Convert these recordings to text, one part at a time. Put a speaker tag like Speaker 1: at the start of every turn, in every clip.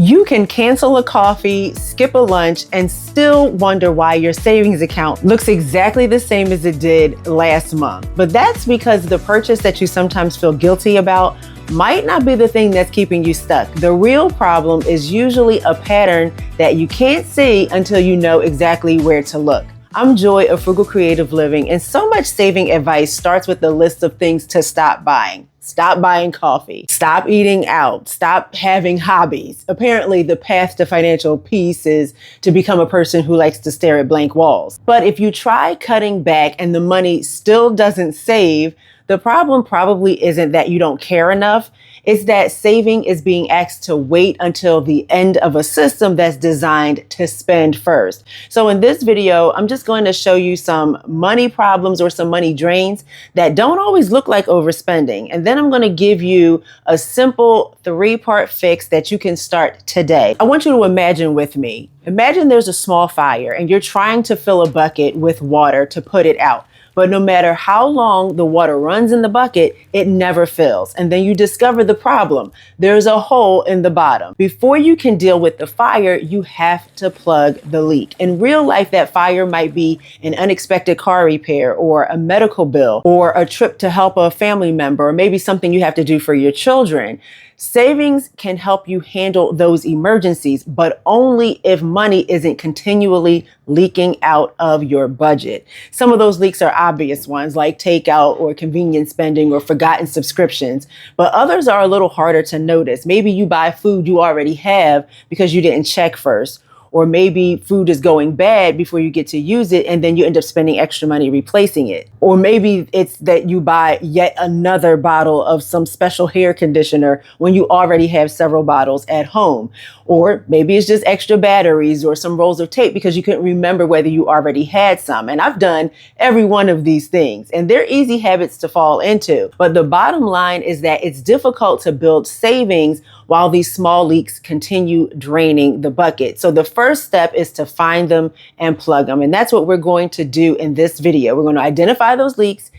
Speaker 1: You can cancel a coffee, skip a lunch, and still wonder why your savings account looks exactly the same as it did last month. But that's because the purchase that you sometimes feel guilty about might not be the thing that's keeping you stuck. The real problem is usually a pattern that you can't see until you know exactly where to look. I'm Joy of Frugal Creative Living, and so much saving advice starts with the list of things to stop buying. Stop buying coffee, stop eating out, stop having hobbies. Apparently, the path to financial peace is to become a person who likes to stare at blank walls. But if you try cutting back and the money still doesn't save, the problem probably isn't that you don't care enough. It's that saving is being asked to wait until the end of a system that's designed to spend first. So in this video, I'm just going to show you some money problems or some money drains that don't always look like overspending. And then I'm going to give you a simple 3-part fix that you can start today. I want you to imagine with me. Imagine there's a small fire and you're trying to fill a bucket with water to put it out. But no matter how long the water runs in the bucket, it never fills. And then you discover the problem. There's a hole in the bottom. Before you can deal with the fire, you have to plug the leak. In real life, that fire might be an unexpected car repair or a medical bill or a trip to help a family member, or maybe something you have to do for your children. Savings can help you handle those emergencies, but only if money isn't continually leaking out of your budget. Some of those leaks are obvious ones like takeout or convenience spending or forgotten subscriptions, but others are a little harder to notice. Maybe you buy food you already have because you didn't check first. Or maybe food is going bad before you get to use it, and then you end up spending extra money replacing it. Or maybe it's that you buy yet another bottle of some special hair conditioner when you already have several bottles at home. Or maybe it's just extra batteries or some rolls of tape because you couldn't remember whether you already had some. And I've done every one of these things, and they're easy habits to fall into. But the bottom line is that it's difficult to build savings while these small leaks continue draining the bucket. So the first step is to find them and plug them. And that's what we're going to do in this video. We're going to identify those leaks,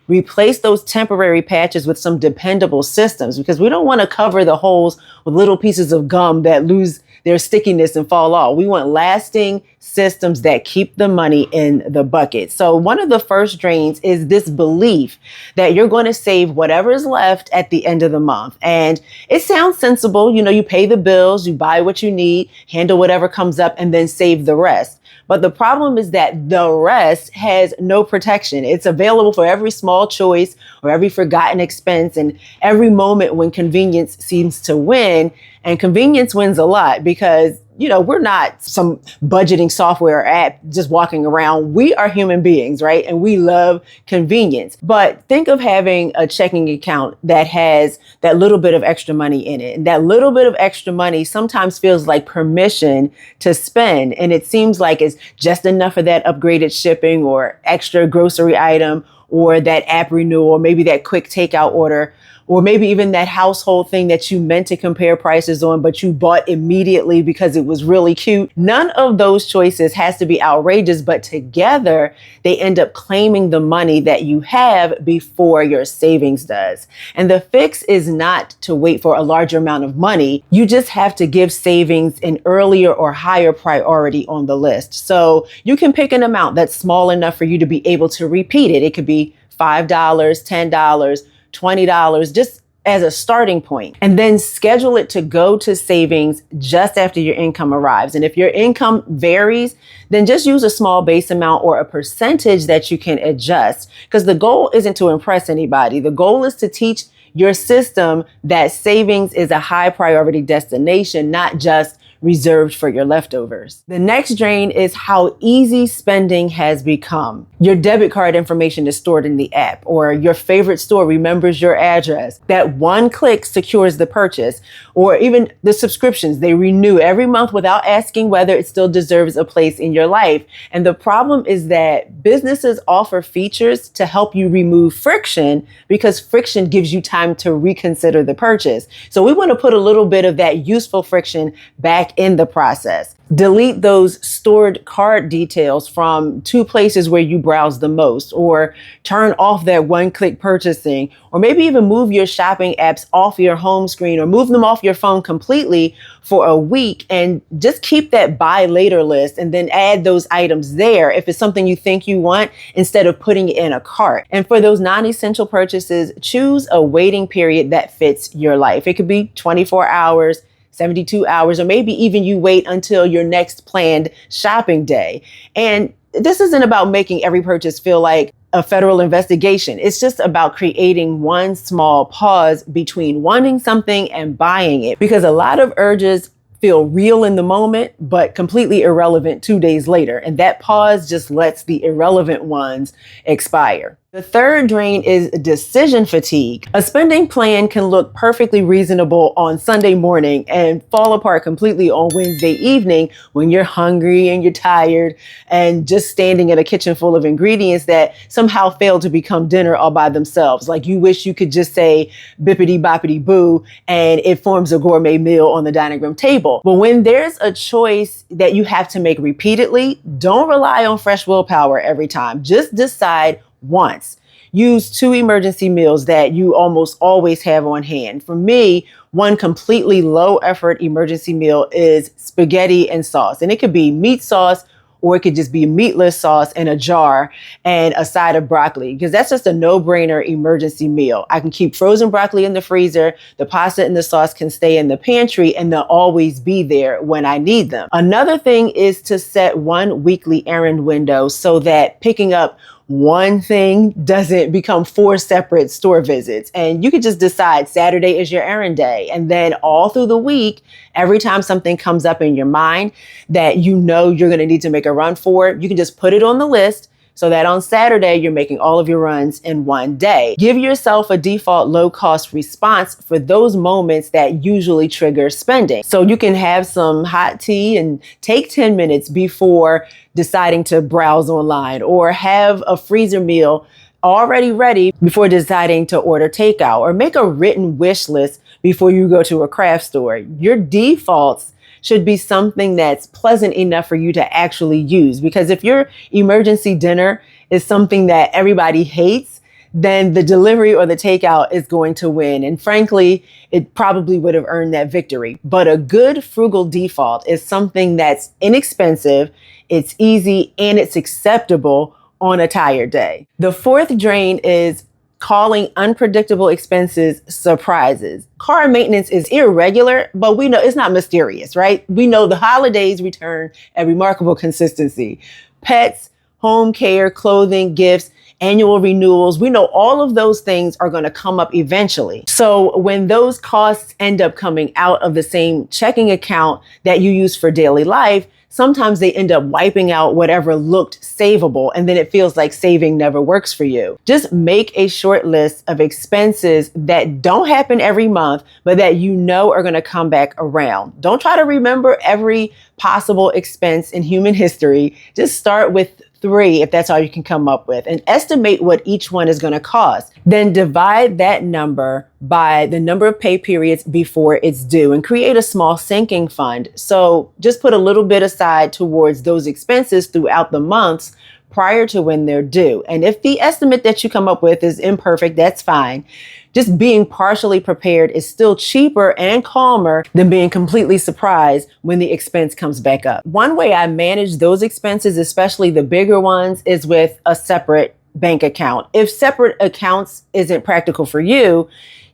Speaker 1: replace those temporary patches with some dependable systems, because we don't want to cover the holes with little pieces of gum that lose their stickiness and fall off. We want lasting systems that keep the money in the bucket. So one of the first drains is this belief that you're going to save whatever is left at the end of the month. And it sounds sensible. You know, you pay the bills, you buy what you need, handle whatever comes up, and then save the rest. But the problem is that the rest has no protection. It's available for every small choice or every forgotten expense and every moment when convenience seems to win. And convenience wins a lot because, you know, we're not some budgeting software app just walking around. We are human beings, right? And we love convenience. But think of having a checking account that has that little bit of extra money in it. And that little bit of extra money sometimes feels like permission to spend. And it seems like it's just enough of that upgraded shipping or extra grocery item or that app renewal, or maybe that quick takeout order, or maybe even that household thing that you meant to compare prices on, but you bought immediately because it was really cute. None of those choices has to be outrageous, but together they end up claiming the money that you have before your savings does. And the fix is not to wait for a larger amount of money. You just have to give savings an earlier or higher priority on the list. So you can pick an amount that's small enough for you to be able to repeat it. It could be $5, $10, $20, just as a starting point, and then schedule it to go to savings just after your income arrives. And if your income varies, then just use a small base amount or a percentage that you can adjust, because the goal isn't to impress anybody. The goal is to teach your system that savings is a high priority destination, not just reserved for your leftovers. The next drain is how easy spending has become. Your debit card information is stored in the app, or your favorite store remembers your address. That one click secures the purchase, or even the subscriptions. They renew every month without asking whether it still deserves a place in your life. And the problem is that businesses offer features to help you remove friction, because friction gives you time to reconsider the purchase. So we want to put a little bit of that useful friction back back in the process. Delete those stored cart details from 2 places where you browse the most, or turn off that one-click purchasing, or maybe even move your shopping apps off your home screen or move them off your phone completely for a week, and just keep that buy later list and then add those items there if it's something you think you want, instead of putting it in a cart. And for those non-essential purchases, choose a waiting period that fits your life. It could be 24 hours, 72 hours, or maybe even you wait until your next planned shopping day. And this isn't about making every purchase feel like a federal investigation. It's just about creating one small pause between wanting something and buying it, because a lot of urges feel real in the moment, but completely irrelevant 2 days later. And that pause just lets the irrelevant ones expire. The third drain is decision fatigue. A spending plan can look perfectly reasonable on Sunday morning and fall apart completely on Wednesday evening when you're hungry and you're tired and just standing in a kitchen full of ingredients that somehow fail to become dinner all by themselves. Like you wish you could just say bippity boppity boo and it forms a gourmet meal on the dining room table. But when there's a choice that you have to make repeatedly, don't rely on fresh willpower every time. Just decide once. Use 2 emergency meals that you almost always have on hand. For me, one completely low effort emergency meal is spaghetti and sauce. And it could be meat sauce, or it could just be meatless sauce in a jar and a side of broccoli, because that's just a no-brainer emergency meal. I can keep frozen broccoli in the freezer, the pasta and the sauce can stay in the pantry, and they'll always be there when I need them. Another thing is to set one weekly errand window so that picking up one thing doesn't become 4 separate store visits. And you could just decide Saturday is your errand day. And then all through the week, every time something comes up in your mind that you know you're going to need to make a run for, you can just put it on the list so that on Saturday, you're making all of your runs in one day. Give yourself a default low-cost response for those moments that usually trigger spending. So you can have some hot tea and take 10 minutes before deciding to browse online, or have a freezer meal already ready before deciding to order takeout, or make a written wish list before you go to a craft store. Your defaults should be something that's pleasant enough for you to actually use. Because if your emergency dinner is something that everybody hates, then the delivery or the takeout is going to win. And frankly, it probably would have earned that victory. But a good frugal default is something that's inexpensive, it's easy, and it's acceptable on a tired day. The fourth drain is calling unpredictable expenses surprises. Car maintenance is irregular, but we know it's not mysterious, right? We know the holidays return at remarkable consistency. Pets, home care, clothing, gifts, annual renewals. We know all of those things are going to come up eventually. So when those costs end up coming out of the same checking account that you use for daily life, sometimes they end up wiping out whatever looked savable, and then it feels like saving never works for you. Just make a short list of expenses that don't happen every month, but that you know are going to come back around. Don't try to remember every possible expense in human history. Just start with 3, if that's all you can come up with, and estimate what each one is going to cost. Then divide that number by the number of pay periods before it's due and create a small sinking fund. So just put a little bit aside towards those expenses throughout the months prior to when they're due. And if the estimate that you come up with is imperfect, that's fine. Just being partially prepared is still cheaper and calmer than being completely surprised when the expense comes back up. One way I manage those expenses, especially the bigger ones, is with a separate bank account. If separate accounts isn't practical for you,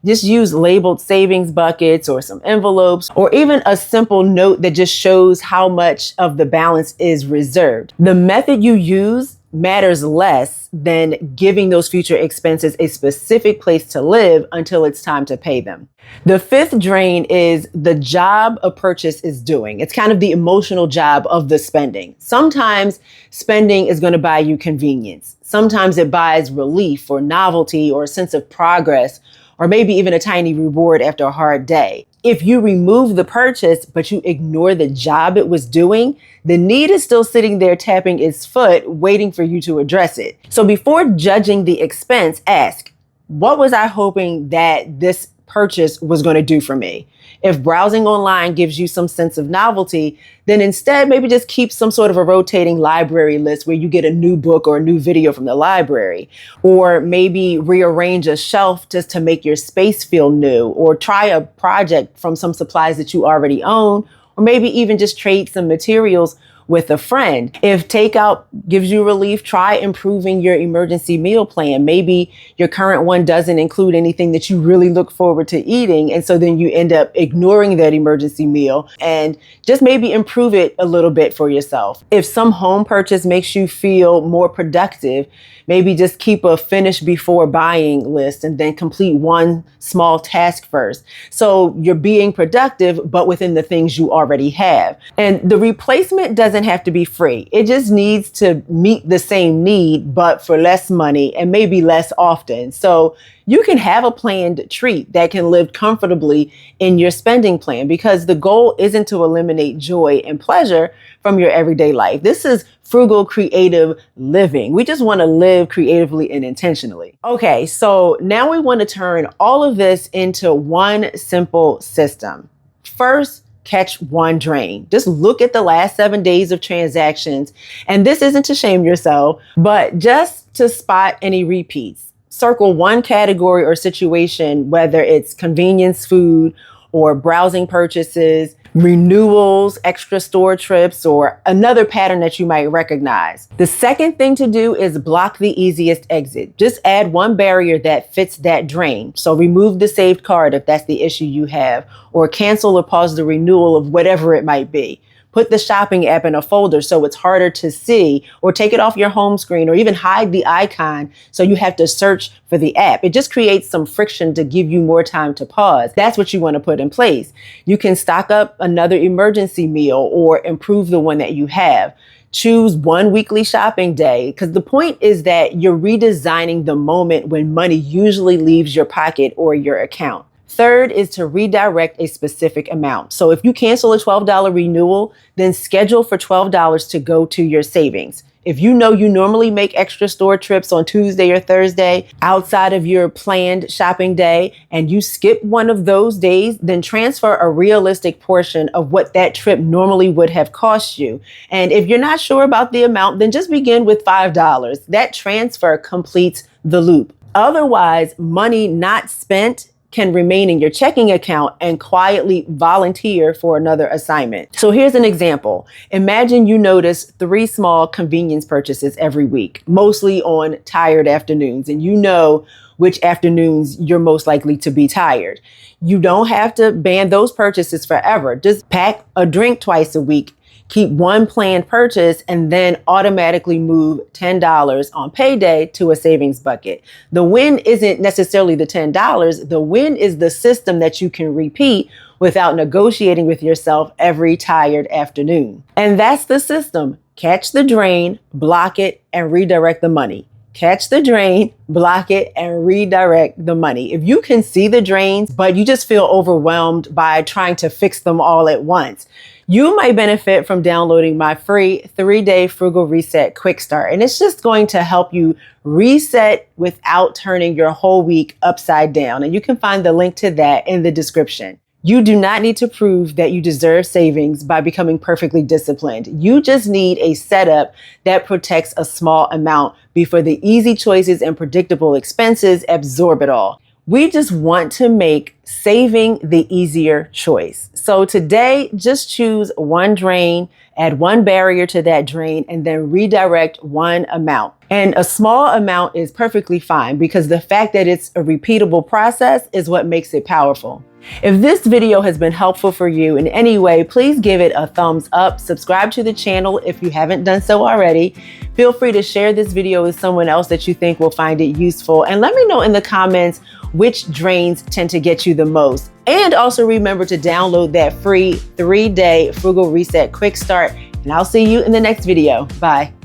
Speaker 1: just use labeled savings buckets or some envelopes, or even a simple note that just shows how much of the balance is reserved. The method you use matters less than giving those future expenses a specific place to live until it's time to pay them. The fifth drain is the job a purchase is doing. It's kind of the emotional job of the spending. Sometimes spending is going to buy you convenience. Sometimes it buys relief or novelty or a sense of progress, or maybe even a tiny reward after a hard day. If you remove the purchase, but you ignore the job it was doing, the need is still sitting there tapping its foot, waiting for you to address it. So before judging the expense, ask, what was I hoping that this purchase was going to do for me? If browsing online gives you some sense of novelty, then instead maybe just keep some sort of a rotating library list where you get a new book or a new video from the library. Or maybe rearrange a shelf just to make your space feel new, or try a project from some supplies that you already own, or maybe even just trade some materials with a friend. If takeout gives you relief, try improving your emergency meal plan. Maybe your current one doesn't include anything that you really look forward to eating. And so then you end up ignoring that emergency meal, and just maybe improve it a little bit for yourself. If some home purchase makes you feel more productive, maybe just keep a finish before buying list and then complete one small task first. So you're being productive, but within the things you already have. And the replacement doesn't have to be free. It just needs to meet the same need, but for less money and maybe less often. So you can have a planned treat that can live comfortably in your spending plan, because the goal isn't to eliminate joy and pleasure from your everyday life. This is frugal, creative living. We just want to live creatively and intentionally. Okay, so now we want to turn all of this into one simple system. First, catch one drain. Just look at the last 7 days of transactions. And this isn't to shame yourself, but just to spot any repeats. Circle one category or situation, whether it's convenience food or browsing purchases, renewals, extra store trips, or another pattern that you might recognize. The second thing to do is block the easiest exit. Just add one barrier that fits that drain. So remove the saved card if that's the issue you have, or cancel or pause the renewal of whatever it might be. Put the shopping app in a folder so it's harder to see, or take it off your home screen, or even hide the icon so you have to search for the app. It just creates some friction to give you more time to pause. That's what you want to put in place. You can stock up another emergency meal or improve the one that you have. Choose one weekly shopping day, because the point is that you're redesigning the moment when money usually leaves your pocket or your account. Third is to redirect a specific amount. So if you cancel a $12 renewal, then schedule for $12 to go to your savings. If you know you normally make extra store trips on Tuesday or Thursday outside of your planned shopping day, and you skip one of those days, then transfer a realistic portion of what that trip normally would have cost you. And if you're not sure about the amount, then just begin with $5. That transfer completes the loop. Otherwise, money not spent can remain in your checking account and quietly volunteer for another assignment. So here's an example. Imagine you notice 3 small convenience purchases every week, mostly on tired afternoons, and you know which afternoons you're most likely to be tired. You don't have to ban those purchases forever. Just pack a drink twice a week. Keep one planned purchase and then automatically move $10 on payday to a savings bucket. The win isn't necessarily the $10. The win is the system that you can repeat without negotiating with yourself every tired afternoon. And that's the system. Catch the drain, block it, and redirect the money. Catch the drain, block it, and redirect the money. If you can see the drains, but you just feel overwhelmed by trying to fix them all at once, you might benefit from downloading my free 3-day Frugal Reset Quick Start. And it's just going to help you reset without turning your whole week upside down. And you can find the link to that in the description. You do not need to prove that you deserve savings by becoming perfectly disciplined. You just need a setup that protects a small amount before the easy choices and predictable expenses absorb it all. We just want to make saving the easier choice. So today, just choose one drain, add one barrier to that drain, and then redirect one amount. And a small amount is perfectly fine, because the fact that it's a repeatable process is what makes it powerful. If this video has been helpful for you in any way, please give it a thumbs up. Subscribe to the channel if you haven't done so already. Feel free to share this video with someone else that you think will find it useful. And let me know in the comments which drains tend to get you the most. And also remember to download that free 3-day Frugal Reset Quick Start. And I'll see you in the next video. Bye.